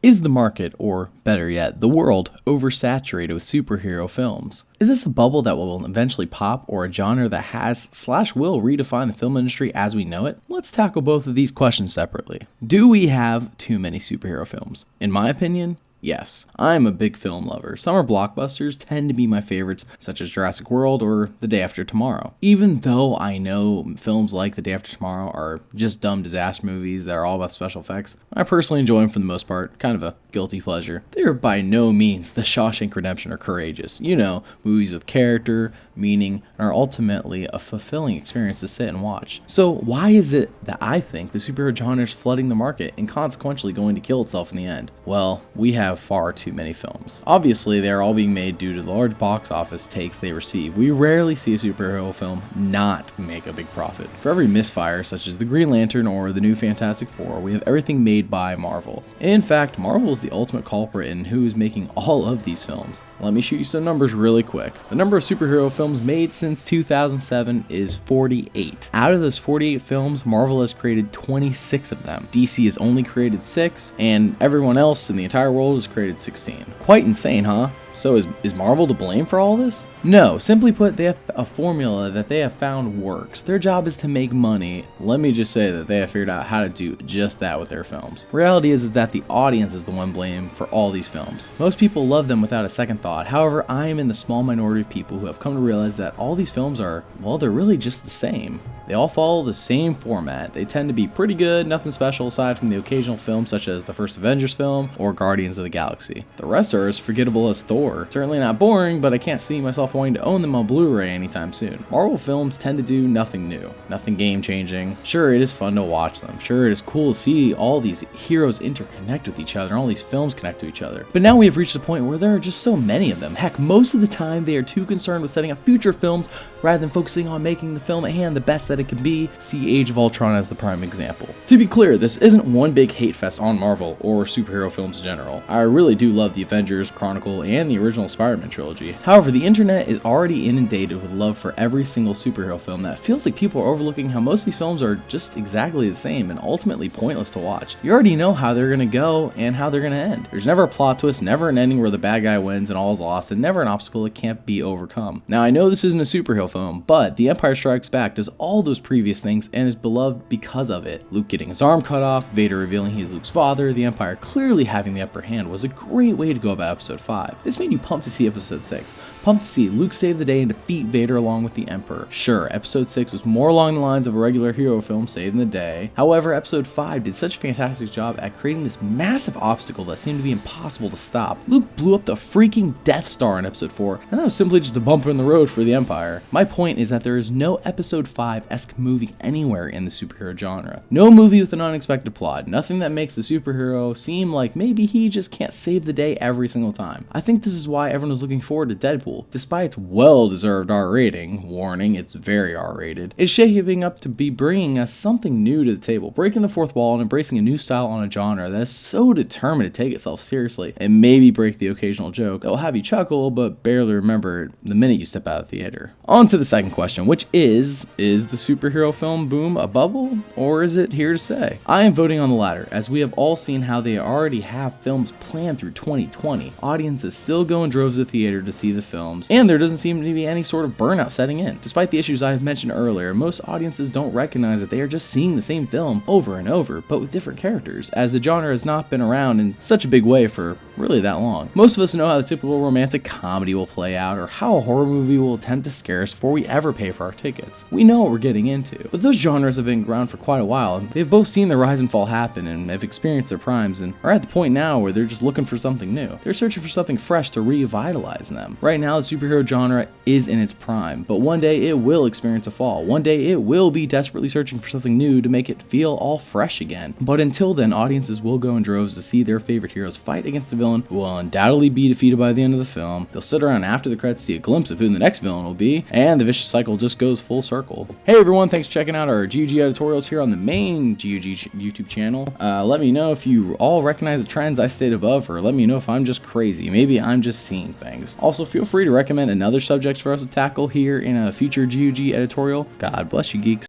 Is the market, or better yet, the world, oversaturated with superhero films? Is this a bubble that will eventually pop, or a genre that has/will redefine the film industry as we know it? Let's tackle both of these questions separately. Do we have too many superhero films? In my opinion, yes, I'm a big film lover. Summer blockbusters tend to be my favorites, such as Jurassic World or The Day After Tomorrow. Even though I know films like The Day After Tomorrow are just dumb disaster movies that are all about special effects, I personally enjoy them for the most part, kind of a guilty pleasure. They are by no means The Shawshank Redemption or Courageous. You know, movies with character, meaning, and are ultimately a fulfilling experience to sit and watch. So why is it that I think the superhero genre is flooding the market and consequently going to kill itself in the end? Well, we have far too many films. Obviously, they are all being made due to the large box office takes they receive. We rarely see a superhero film not make a big profit. For every misfire, such as the Green Lantern or the new Fantastic Four, we have everything made by Marvel. In fact, Marvel is the ultimate culprit in who is making all of these films. Let me shoot you some numbers really quick. The number of superhero films made since 2007 is 48. Out of those 48 films, Marvel has created 26 of them. DC has only created 6, and everyone else in the entire world has created 16. Quite insane, huh? So is Marvel to blame for all this? No, simply put, they have a formula that they have found works. Their job is to make money. Let me just say that they have figured out how to do just that with their films. Reality is that the audience is the one blamed for all these films. Most people love them without a second thought. However, I am in the small minority of people who have come to realize that all these films are, well, they're really just the same. They all follow the same format. They tend to be pretty good, nothing special aside from the occasional film such as the first Avengers film or Guardians of the Galaxy. The rest are as forgettable as Thor. Certainly not boring, but I can't see myself wanting to own them on Blu-ray anytime soon. Marvel films tend to do nothing new, nothing game-changing. Sure, it is fun to watch them. Sure, it is cool to see all these heroes interconnect with each other and all these films connect to each other. But now we have reached a point where there are just so many of them. Heck, most of the time they are too concerned with setting up future films rather than focusing on making the film at hand the best that it can be. See Age of Ultron as the prime example. To be clear, this isn't one big hate fest on Marvel or superhero films in general. I really do love the Avengers, Chronicle, and the original Spider-Man trilogy. However, the internet is already inundated with love for every single superhero film that feels like people are overlooking how most of these films are just exactly the same and ultimately pointless to watch. You already know how they're gonna go and how they're gonna end. There's never a plot twist, never an ending where the bad guy wins and all is lost, and never an obstacle that can't be overcome. Now, I know this isn't a superhero film, but The Empire Strikes Back does all those previous things and is beloved because of it. Luke getting his arm cut off, Vader revealing he is Luke's father, the Empire clearly having the upper hand was a great way to go about episode 5. This made you pumped to see episode 6. Pumped to see Luke save the day and defeat Vader along with the Emperor. Sure, episode 6 was more along the lines of a regular hero film saving the day. However, episode 5 did such a fantastic job at creating this massive obstacle that seemed to be impossible to stop. Luke blew up the freaking Death Star in episode 4, and that was simply just a bump in the road for the Empire. My point is that there is no episode 5-esque movie anywhere in the superhero genre. No movie with an unexpected plot, nothing that makes the superhero seem like maybe he just can't save the day every single time. I think this is why everyone was looking forward to Deadpool. Despite its well-deserved R rating, warning, it's very R-rated, it's shaping up to be bringing us something new to the table, breaking the fourth wall and embracing a new style on a genre that is so determined to take itself seriously and maybe break the occasional joke that will have you chuckle but barely remember it the minute you step out of the theater. On to the second question, which is the superhero film boom a bubble, or is it here to stay? I am voting on the latter, as we have all seen how they already have films planned through 2020. Audiences still go in droves to the theater to see the films, and there doesn't seem to be any sort of burnout setting in. Despite the issues I have mentioned earlier, most audiences don't recognize that they are just seeing the same film over and over, but with different characters, as the genre has not been around in such a big way for really that long. Most of us know how the typical romantic comedy will play out, or how a horror movie will attempt to scare us before we ever pay for our tickets. We know what we're getting into, but those genres have been around for quite a while, and they've both seen the rise and fall happen and have experienced their primes and are at the point now where they're just looking for something new. They're searching for something fresh to revitalize them. Right now, the superhero genre is in its prime, but one day it will experience a fall. One day it will be desperately searching for something new to make it feel all fresh again. But until then, audiences will go in droves to see their favorite heroes fight against the villain, who will undoubtedly be defeated by the end of the film. They'll sit around after the credits to see a glimpse of who the next villain will be, and the vicious cycle just goes full circle. Hey everyone, thanks for checking out our GUG editorials here on the main GUG YouTube channel. Let me know if you all recognize the trends I stated above, or let me know if I'm just crazy. Maybe I'm just seeing things. Also, feel free to recommend another subject for us to tackle here in a future GUG editorial. God bless you, geeks.